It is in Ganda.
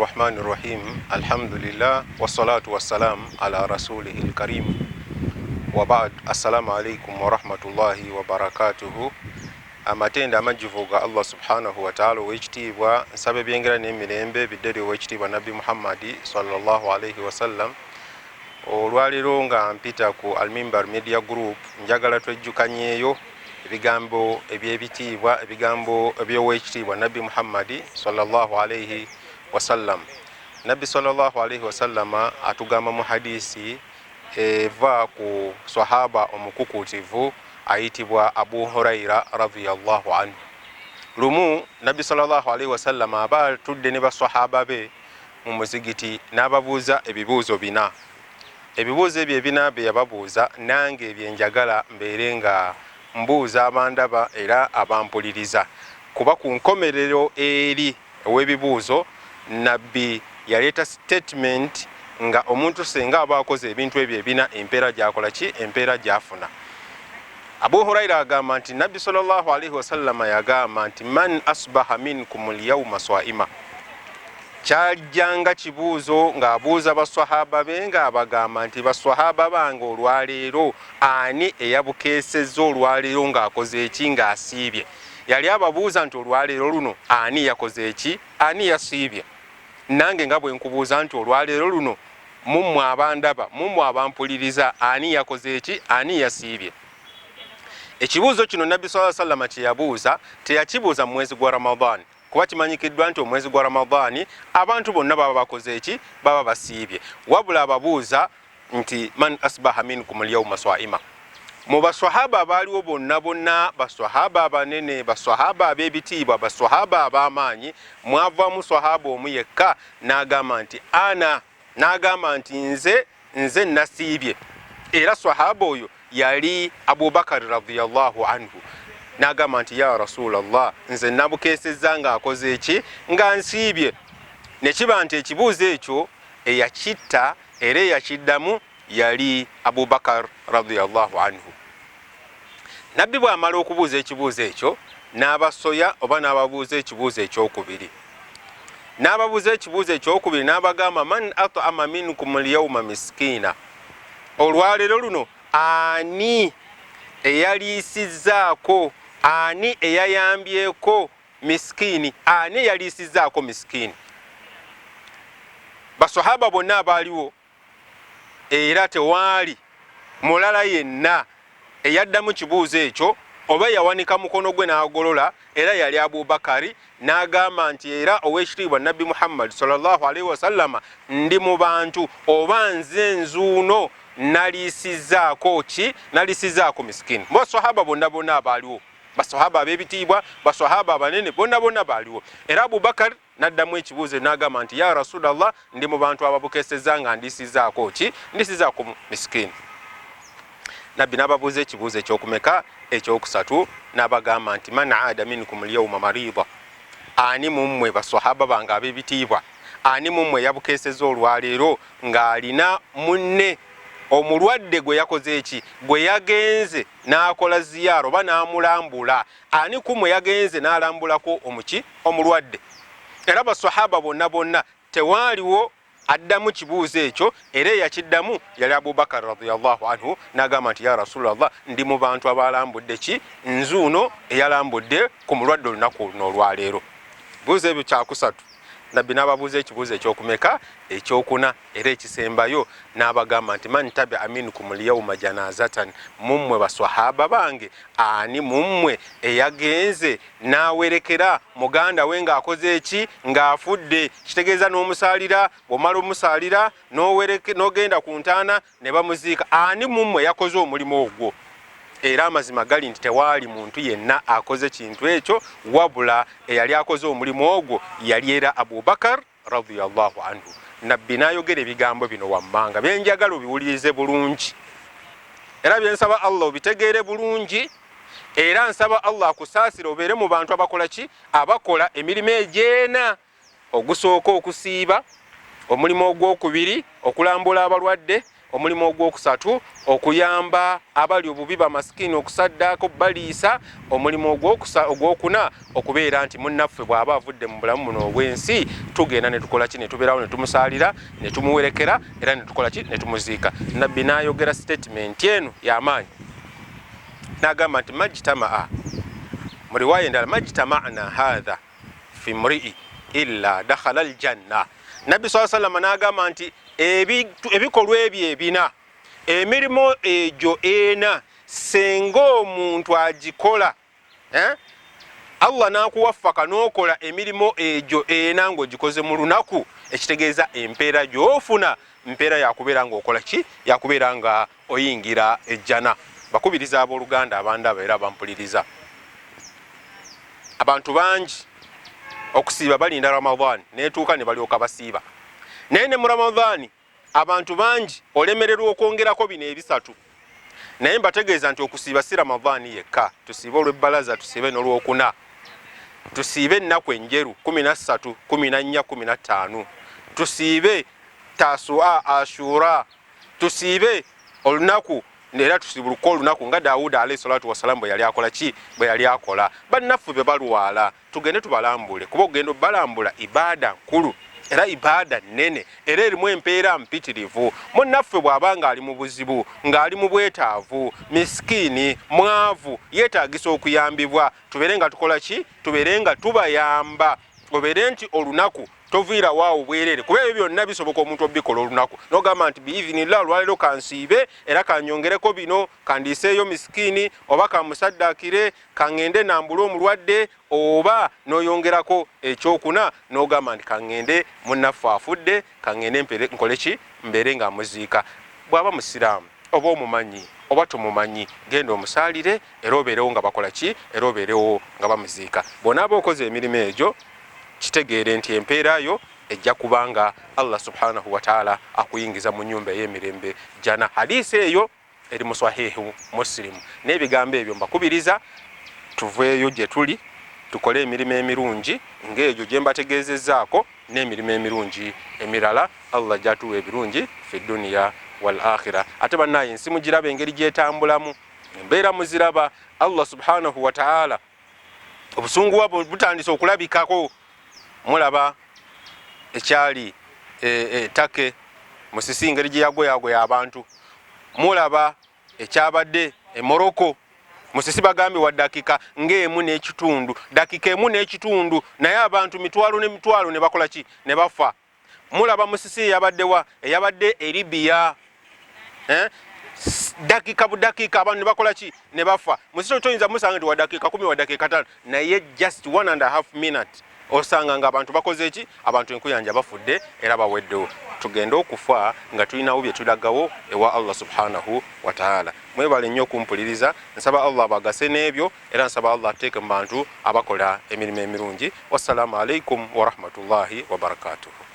الرحمن الرحيم الحمد لله والصلاة والسلام على رسوله الكريم وبعد السلام عليكم ورحمة الله وبركاته amatenda amajivuga Allah subhanahu wa ta'ala wekitibwa nsabe byengera n'emirembe biddere wekitibwa Nabi Muhammad sallallahu alayhi wa sallam olwaliro nga mpita ku Al-Mimbar Media Group njagala twejjukanyeeyo ebigambo ebyebitiibwa ebigambo ebyowekitibwa Nabi Muhammad sallallahu alayhi wa sallam. Nabi sallallahu alayhi wa sallama atugamba mu hadisi eva ku sahaba omukukutivu ayitibwa Abu Huraira radhiyallahu anhu. Lumu Nabi sallallahu alayhi wa sallama aba tudde ne basahaba be mu muzigiti n'ababuuza ebibuuzo bina. Ebibuuzo ebyo ebina bye yababuuza nange ebyenjagala mbeere nga mbuuza abandaba era abampuliriza kuba ku nkomerero eri ow'ebibuuzo Nabbi yaleeta statement nga omuntu senga aba akoze ebintu ebyo ebina empeera gyakola ki empeera gyafuna. Abu Huraira agamba nti Nabbi sallallahu alayhi wa sallama yagamba nti man asbaha minkum al-yawma swa'ima. Kyajjanga kibuuzo ng'abuuza baswahaba be ng'abagamba nti baswahaba bange olwaleero ani eyabukeesezza olwaleero ng'akoze eki ng'asiibye. Yali ababuuza nti olwaleero luno ani yakoze eki ani yasiibye. Nange nga bwe nkubuuza nti olwaleero luno mummwe abandaba mummwe abampuliriza ani yakoze eki ani yasiibye. Ekibuuzo kino Nabbi sallallahu alayhi wa sallam kye yabuuza teyakibuuza mu mwezi gwa Ramadhan kuba kimanyikiddwa nti omwezi gwa Ramadhan abantu bonna baba bakoze eki baba basiibye, wabula ababuuza nti man asbaha minkum al-yawma swa'ima. Mu baswahaba abaaliwo bonna baswahaba abanene baswahaba ab'ebitiibwa baswahaba ab'amaanyi mwavaamu swahaba omu yekka n'agamba nti n'agamba nti nze nasiibye, era swahaba oyo yali Abu Bakar radhiyallahu anhu. N'agamba nti ya Rasulallah nze nabukeesezza ng'akoze eki nga nsiibye. Ne kiba nti ekibuuzo ekyo eyakitta era eyakiddamu yali Abu Bakar radhiyallahu anhu. Nabbi bw'amala okubuuza ekibuuzo ekyo n'abasoya oba n'ababuuza ekibuuzo ekyokubiri. N'ababuuza ekibuuzo ekyokubiri n'abagamba man at'ama minkum al-yawma miskiina. Olwaleero luno ani eyaliisizzaako ani eyayambyeko miskini ani eyaliisizzaako miskini. Baswahaba bonna abaaliwo era tewaali mulala yenna eyaddamu kibuuzo ekyo oba yawanika mukono gwe n'agolola, era yali Abu Bakari n'agamba nti era ow'ekitiibwa Nabbi Muhammad sallallahu alayhi wa sallama ndi mu bantu oba nze nzuuno naliisizzaako ki naliisizzaako miskini. Baswahaba bonna abaaliwo baswahaba ab'ebitiibwa baswahaba abanene bonna baaliwo, era Abu Bakar n'addamu ekibuuzo n'agamba nti ya Rasulallah ndi mu bantu ababukeesezza nga ndisizzaako ki ndisizzaako miskini. Nabbi n'ababuuza ekibuuzo ekyokumeka ekyokusatu n'abagamba nti man aada minkum al-yawma marida. Ani mummwe baswahaba bange ab'ebitiibwa ani mummwe yabukeesezza olwaleero ng'alina munne omulwadde gwe yakoze eki gwe yagenze n'akola ziyaara oba n'amulambula. Ani kumwe yagenze n'alambulako omulwadde. Era baswahaba bonna tewaaliwo addamu kibuuzo ekyo, era eyakiddamu yali Abu Bakar radhiyallahu anhu n'agamba nti ya Rasulallah ndi mu bantu abalambudde ki nzuuno eyalambudde ku mulwadde olunaku luno olwaleero. Buuzo ebyo kyakusatu. Nabbi n'ababuuza ekibuuzo ekyokumeka ekyokuna era ekisembayo n'abagamba nti man tabi'a minkum al-yawma janazatan. Mummwe baswahaba bange ani mummwe eyagenze n'awerekera muganda we ng'akoze eki ng'afudde, kitegeeza n'omusaalira, bw'omala omusaalira n'ogenda ku ntaana ne bamuziika. Ani mummwe yakoze omulimu ogwo? Era amazima gali nti tewaali muntu yenna akoze kintu ekyo wabula eyali akoze omulimu ogwo yali era Abu Bakar radhiyallahu anhu. Nabbi n'ayogera ebigambo bino wammanga byenjagala obiwulirize bulungi era byensaba Allah obitegeere bulungi, era nsaba Allah akusaasira obeere mu bantu abakola ki abakola emirimu egyena. Ogusooka okusiiba, omulimu ogwokubiri okulambula abalwadde, omulimu ogwokusatu okuyamba abali obubi bamasikini okusaddaako baliisa, omulimu ogwokuna okubeera nti munnaffe bw'aba avudde mu bulamu buno obw'ensi tugenda ne tukola ki, ne tubeerawo ne tumusaalira ne tumuwerekera era ne tukola ki, ne tumuziika. Nabbi n'ayogera statement eno y'amaanyi n'agamba nti majtamaa mu riwaaya endala majtama'na hadha fi mri'i illa dakhala aljanna. Nabbi sallallahu alayhi wa sallam n'agamba nti ebikolwa ebyo ebina, emirimu egyo ena senga omuntu agikola Allah n'akuwaffaka n'okola emirimu egyo ena ng'ogikoze mu lunaku, ekitegeeza empeera gy'ofuna mpeera yakubeera ng'okola ki, yakubeera nga oyingira ejjana. Bakubiriza abooluganda abandaba era bampuliriza, abantu bangi okusiiba balinda Ramadhaani netuuka ne balyoka basiiba, naye ne mu Ramadhaani abantu bangi olemererwa okwongerako bino ebisatu. Naye mbategeeza nti okusiiba si Ramadhaani yekka, tusiibe olw'ebbalaza, tusiibe n'olwokuna, tusiibe ennaku enjeru 13, 14, 15, tusiibe Tasua, Ashura, tusiibe olunaku era tusibuka olunaku nga Daawuda alayhi salatu wassalam bwe yali akola ki, bwe yali akola. Bannaffe be balwala tugende tubalambule, kuba ogenda obalambula ibaada nkulu era ibaada nnene era erimu empeera mpitirivu. Munnaffe bw'abanga ali mu buzibu, ng'ali mu bwetaavu, miskiini, mwavu, yeetaagisa okuyambibwa, tubeere nga tukola ki, tubeere nga tubayamba, obeere nti olunaku toviira waawo bwerere, kuba ebyo byonna bisoboka omuntu obikola olunaku n'ogamba nti biizinillah olwaleero kansiibe era kanyongereko bino, kandiiseeyo miskiini oba kamusaddaakire, kaŋŋende nambule omulwadde, oba n'oyongerako ekyokuna n'ogamba nti kaŋŋende munnaffe afudde, kaŋŋende nkole ki, mbeere nga muziika. Bw'aba musiraamu oba omumanyi oba tumumanyi, genda omusaalire era obeerewo nga bakola ki, era obeerewo nga bamuziika. Bw'onaaba okoze emirimu egyo kitegeere nti empeera yo ejja kubanga Allah subhanahu wa ta'ala akuyingiza mu nnyumba ey'emirembe jana. Hadiisi eyo eri mu Sahihu Muslim. N'ebigambo ebyo mbakubiriza tuveeyo gye tuli tukole emirimu emirungi ng'egyo gye mbategeezezzaako n'emirimu emirungi emirala. Allah gyatuwa ebirungi fi duniya wal akhira. Ate bannaye ensi mugiraba engeri gyetambulamu, embeera muziraba. Allah subhanahu wa ta'ala obusungu bwe butandise okulabikako. Mulaba ekyali Take Musisi engeri gye yagoyagoya abantu, mulaba ekyabadde Morocco Musisi bagambye wa dakika ng'emu n'ekitundu, dakika emu n'ekitundu, naye abantu mitwalo ne mitwalo ne bakola ki, ne bafa. Mulaba Musisi eyabadde Libya, dakika budakika abantu ne bakola ki, ne bafa. Musisi toyinza musanga nti wa dakika 10 wa dakika 5, naye just 1.5 minutes osanga nga abantu bakoze ki, abantu enkuyanja bafudde era baweddewo. Tugenda okufa nga tulinawo bye tulagawo ewa Allah subhanahu wa ta'ala. Mwebale nnyo okumpuliriza, nsaba Allah bagase n'ebyo era nsaba Allah ateeke mu bantu abakola emirimu emirungi. Wassalamu alaikum wa rahmatullahi wa barakatuhu.